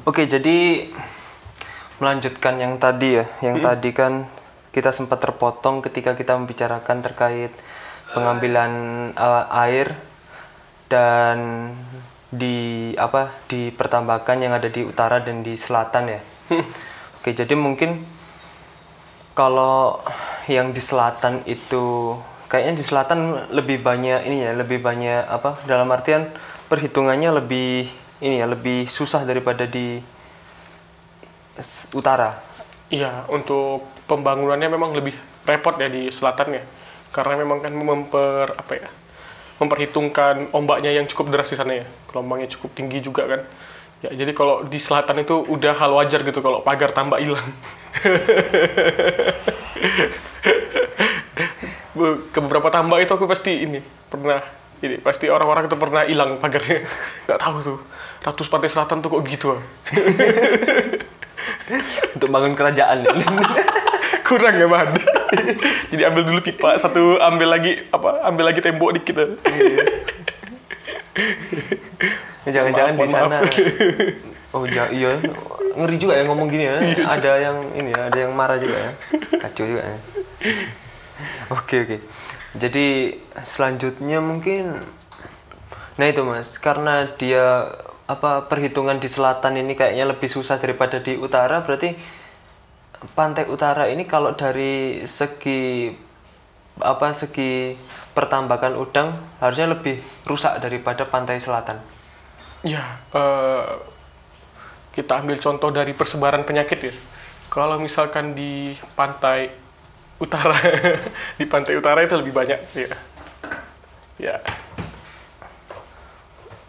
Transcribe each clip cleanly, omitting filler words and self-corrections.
Oke, jadi melanjutkan yang tadi ya. Yang tadi kan kita sempat terpotong ketika kita membicarakan terkait pengambilan air dan di pertambakan yang ada di utara dan di selatan ya. Oke, jadi mungkin kalau yang di selatan itu kayaknya di selatan lebih banyak lebih banyak dalam artian perhitungannya lebih susah daripada di utara. Iya, untuk pembangunannya memang lebih repot ya di selatan ya. Karena memang kan memperhitungkan ombaknya yang cukup deras di sana ya. Gelombangnya cukup tinggi juga kan. Ya, jadi kalau di selatan itu udah hal wajar gitu kalau pagar tambak hilang. Ke beberapa tambak itu aku pasti pasti orang-orang itu pernah hilang pagarnya. Nggak tahu tuh. Ratu Pantai Selatan tuh kok gitu. Untuk bangun kerajaan ya. Kurang ya bahan. Jadi ambil dulu pipa satu, ambil lagi tembok dikit. Jangan-jangan di sana. Oh iya, ngeri juga ya ngomong gini ya. Ada yang marah juga ya. Kacau juga ya. Oke. Jadi selanjutnya mungkin itu Mas, karena dia perhitungan di selatan ini kayaknya lebih susah daripada di utara, berarti pantai utara ini kalau dari segi pertambakan udang harusnya lebih rusak daripada pantai selatan. Ya, kita ambil contoh dari persebaran penyakit ya. Kalau misalkan di pantai utara, di pantai utara itu lebih banyak ya.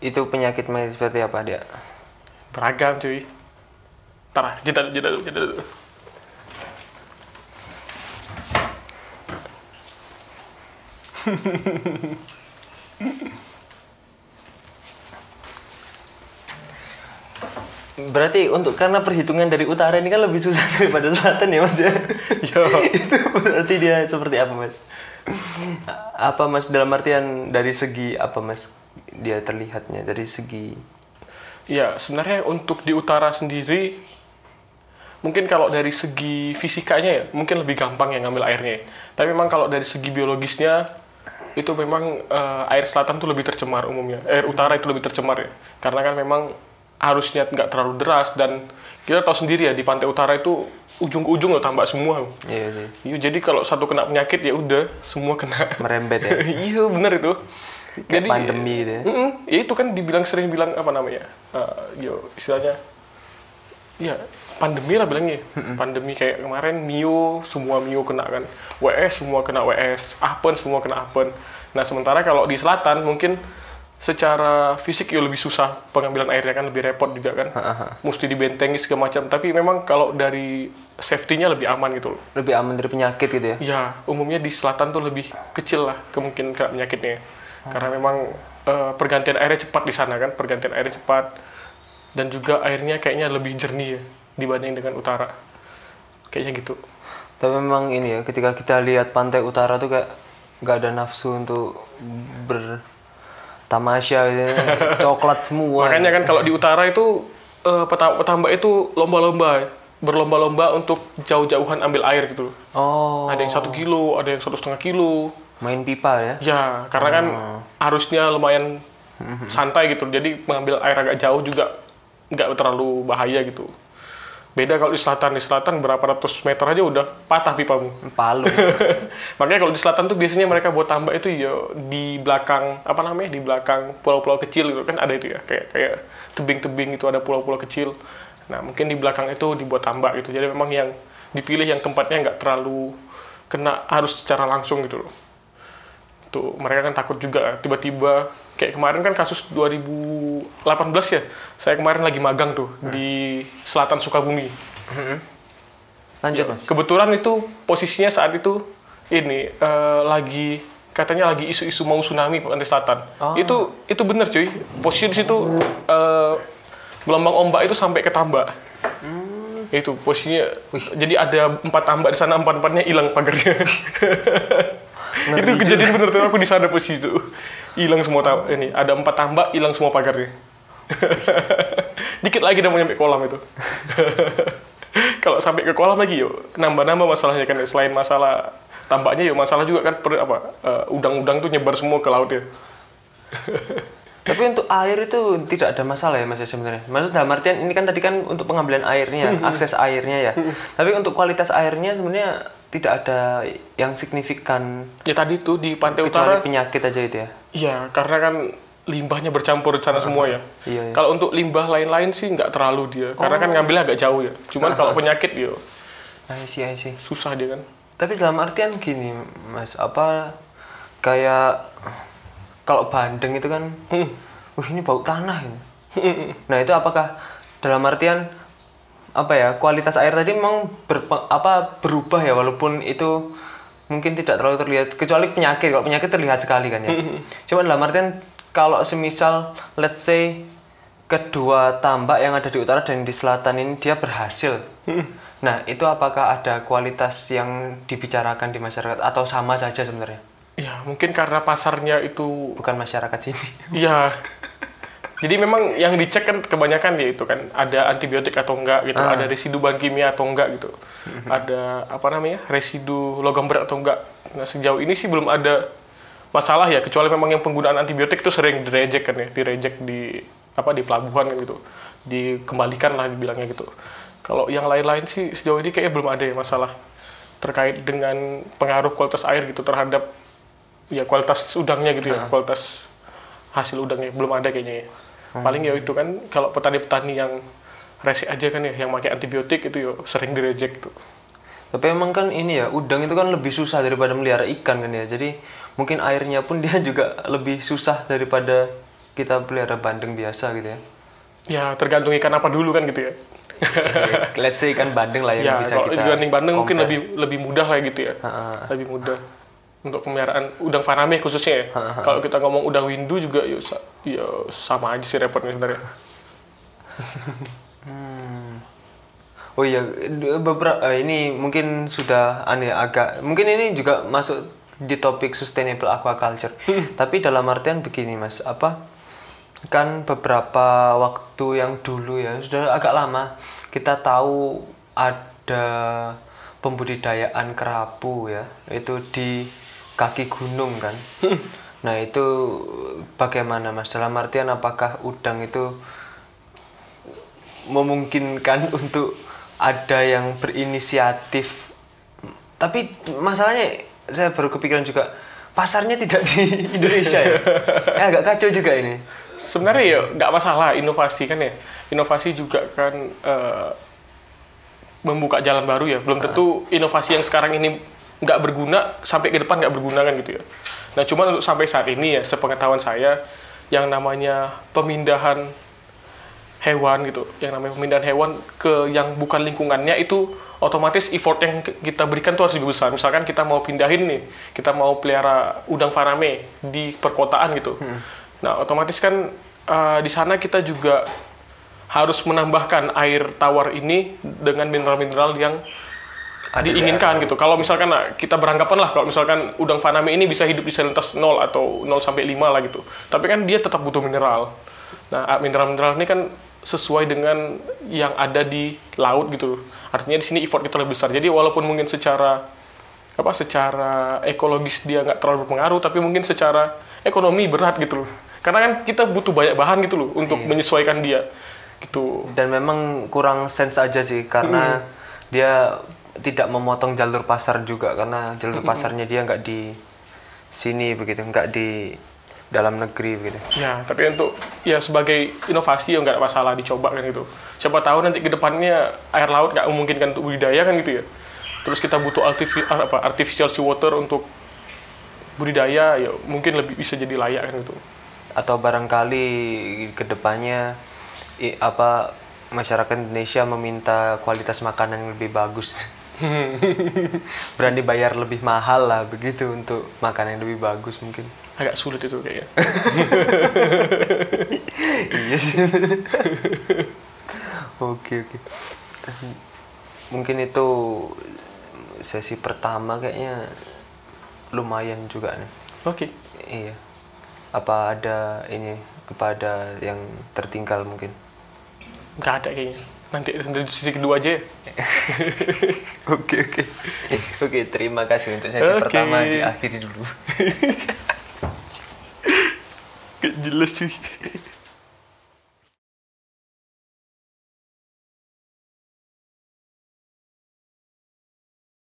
Itu penyakit seperti apa dia? Beragam cuy. Ntar jeda dulu. Berarti karena perhitungan dari utara ini kan lebih susah daripada selatan ya Mas ya? Yo. Itu berarti dia seperti apa Mas? Apa Mas dalam artian dari segi apa Mas dia terlihatnya dari segi? Ya sebenarnya untuk di utara sendiri mungkin kalau dari segi fisikanya ya mungkin lebih gampang ya ngambil airnya. Tapi memang kalau dari segi biologisnya itu memang air selatan tuh lebih tercemar umumnya. Air utara itu lebih tercemar ya. Karena kan memang arusnya nggak terlalu deras dan kita tahu sendiri ya di pantai utara itu ujung ke ujung loh tambak semua. Iya sih. Iya, jadi kalau satu kena penyakit ya udah semua kena. Merembet ya. Iya benar itu. Kayak jadi pandemi gitu ya. Ya itu kan sering bilang istilahnya. Ya pandemi lah bilangnya. Pandemi kayak kemarin semua Mio kena kan. WS semua kena WS, Apen semua kena Apen. Nah sementara kalau di selatan mungkin secara fisik ya lebih susah pengambilan airnya kan, lebih repot juga kan. Mesti dibentengi segala macam. Tapi memang kalau dari safety-nya lebih aman gitu loh. Lebih aman dari penyakit gitu ya? Ya, umumnya di selatan tuh lebih kecil lah kemungkinan kena penyakitnya. Karena memang pergantian airnya cepat di sana kan, pergantian airnya cepat. Dan juga airnya kayaknya lebih jernih ya dibanding dengan utara. Kayaknya gitu. Tapi memang ini ya, ketika kita lihat pantai utara tuh kayak nggak ada nafsu untuk tamasya gitu, coklat semua. Makanya kan kalau di utara itu petambak itu berlomba-lomba untuk jauh-jauhan ambil air gitu. Oh. Ada yang 1 kilo, ada yang 1,5 kilo. Main pipa ya? Ya, karena kan arusnya lumayan santai gitu. Jadi mengambil air agak jauh juga nggak terlalu bahaya gitu. Beda kalau di selatan berapa ratus meter aja udah patah pipamu. Palu. Makanya kalau di selatan tuh biasanya mereka buat tambak itu ya di belakang di belakang pulau-pulau kecil gitu kan ada itu ya kayak tebing-tebing itu ada pulau-pulau kecil. Nah mungkin di belakang itu dibuat tambak gitu. Jadi memang yang dipilih yang tempatnya nggak terlalu kena arus secara langsung gitu loh. Tuh mereka kan takut juga tiba-tiba kayak kemarin kan kasus 2018 ya. Saya kemarin lagi magang tuh di selatan Sukabumi. Lanjut ya, Mas. Kebetulan itu posisinya saat itu katanya lagi isu-isu mau tsunami pantai selatan. Oh. Itu benar cuy. Posisi di situ gelombang ombak itu sampai ke tambak. Itu posisinya. Jadi ada 4 tambak di sana, 4-4-nya hilang pagarnya. Itu kejadian bener tuh, aku di sana posisi itu hilang semua ada 4 tambak hilang semua pagarnya. Dikit lagi udah mau nyampe kolam itu. Kalau sampai ke kolam lagi yuk, nambah-nambah masalahnya kan. Selain masalah tambaknya yuk, masalah juga kan udang-udang tuh nyebar semua ke laut ya. Tapi untuk air itu tidak ada masalah ya Mas ya sebenarnya. Maksud dalam artian ini kan tadi kan untuk pengambilan airnya, akses airnya ya. Tapi untuk kualitas airnya sebenarnya tidak ada yang signifikan. Ya tadi tuh di pantai kecuali utara penyakit aja itu ya. iya, karena kan limbahnya bercampur di sana semua ya. Iya. Kalau untuk limbah lain-lain sih nggak terlalu dia, karena kan ngambilnya agak jauh ya. Cuman kalau penyakit yo I see. susah dia kan. Tapi dalam artian gini Mas, apa kayak kalau Bandeng itu kan, ini bau tanah ini. Nah itu apakah dalam artian apa ya kualitas air tadi memang berubah ya walaupun itu mungkin tidak terlalu terlihat kecuali penyakit. Kalau penyakit terlihat sekali kan ya. Cuma dalam artian kalau semisal let's say kedua tambak yang ada di utara dan di selatan ini dia berhasil. Nah, itu apakah ada kualitas yang dibicarakan di masyarakat atau sama saja sebenarnya? Ya, mungkin karena pasarnya itu Bukan masyarakat sini. iya. Jadi memang yang dicek kan kebanyakan ya itu kan ada antibiotik atau enggak gitu, ada residu bahan kimia atau enggak gitu. Ada residu logam berat atau enggak. Nah, sejauh ini sih belum ada masalah ya, kecuali memang yang penggunaan antibiotik itu sering direject kan ya, direject di pelabuhan kan gitu. Dikembalikan lah dibilangnya gitu. Kalau yang lain-lain sih sejauh ini kayaknya belum ada ya masalah terkait dengan pengaruh kualitas air gitu terhadap ya kualitas udangnya gitu ya, kualitas hasil udangnya belum ada kayaknya ya. Paling ya itu kan kalau petani-petani yang rese aja kan ya, yang pakai antibiotik itu ya sering direject tuh. Tapi emang kan ini ya, udang itu kan lebih susah daripada melihara ikan kan ya. Jadi mungkin airnya pun dia juga lebih susah daripada kita pelihara bandeng biasa gitu ya. Ya tergantung ikan apa dulu kan gitu ya. Let's say ikan bandeng lah yang Ya bisa kalau kita dibanding bandeng mungkin compare. lebih mudah lah gitu ya. Lebih mudah untuk pemeliharaan udang faname khususnya ya. Kalau kita ngomong udang windu juga ya sama aja sih repotnya sebenarnya. Oh iya, beberapa ini mungkin sudah mungkin ini juga masuk di topik sustainable aquaculture. Tapi dalam artian begini Mas, kan beberapa waktu yang dulu ya, sudah agak lama kita tahu ada pembudidayaan kerapu ya, itu di kaki gunung kan. Nah, itu bagaimana Mas? Dalam artian apakah udang itu memungkinkan untuk ada yang berinisiatif, tapi masalahnya saya baru kepikiran juga pasarnya tidak di Indonesia ya. Agak kacau juga ini. Sebenarnya ya nggak masalah inovasi kan ya. Inovasi juga kan membuka jalan baru ya. Belum tentu inovasi yang sekarang ini nggak berguna sampai ke depan nggak berguna kan gitu ya. Nah cuma untuk sampai saat ini ya sepengetahuan saya yang namanya pemindahan hewan gitu, yang namanya pemindahan hewan ke yang bukan lingkungannya itu otomatis effort yang kita berikan tuh harus lebih besar. Misalkan kita mau pindahin nih, kita mau pelihara udang faname di perkotaan gitu. Nah otomatis kan di sana kita juga harus menambahkan air tawar ini dengan mineral-mineral yang diinginkan gitu. Kalau misalkan kita beranggapan lah kalau misalkan udang faname ini bisa hidup di salinitas 0 atau 0 sampai 5 lah gitu. Tapi kan dia tetap butuh mineral. Nah, mineral-mineral ini kan sesuai dengan yang ada di laut gitu. Artinya di sini effort kita lebih besar. Jadi walaupun mungkin secara ekologis dia nggak terlalu berpengaruh, tapi mungkin secara ekonomi berat gitu loh. Karena kan kita butuh banyak bahan gitu loh untuk menyesuaikan dia gitu. Dan memang kurang sense aja sih karena dia tidak memotong jalur pasar juga karena jalur pasarnya dia nggak di sini begitu, nggak di dalam negeri begitu. Ya, tapi untuk ya sebagai inovasi ya nggak masalah dicoba kan gitu. Siapa tahu nanti ke depannya air laut nggak memungkinkan untuk budidaya kan gitu ya. Terus kita butuh artificial seawater untuk budidaya ya mungkin lebih bisa jadi layak kan gitu. Atau barangkali ke depannya masyarakat Indonesia meminta kualitas makanan yang lebih bagus. Berani bayar lebih mahal lah begitu untuk makanan yang lebih bagus mungkin. Agak sulit itu kayaknya. Iya sih. Oke. Mungkin itu sesi pertama kayaknya lumayan juga nih. Oke. Iya. Apa ada yang tertinggal mungkin? Nggak ada kayaknya. Nanti sesi kedua aja ya. Oke, oke. Oke, terima kasih untuk sesi pertama, diakhiri dulu. Gak jelas sih.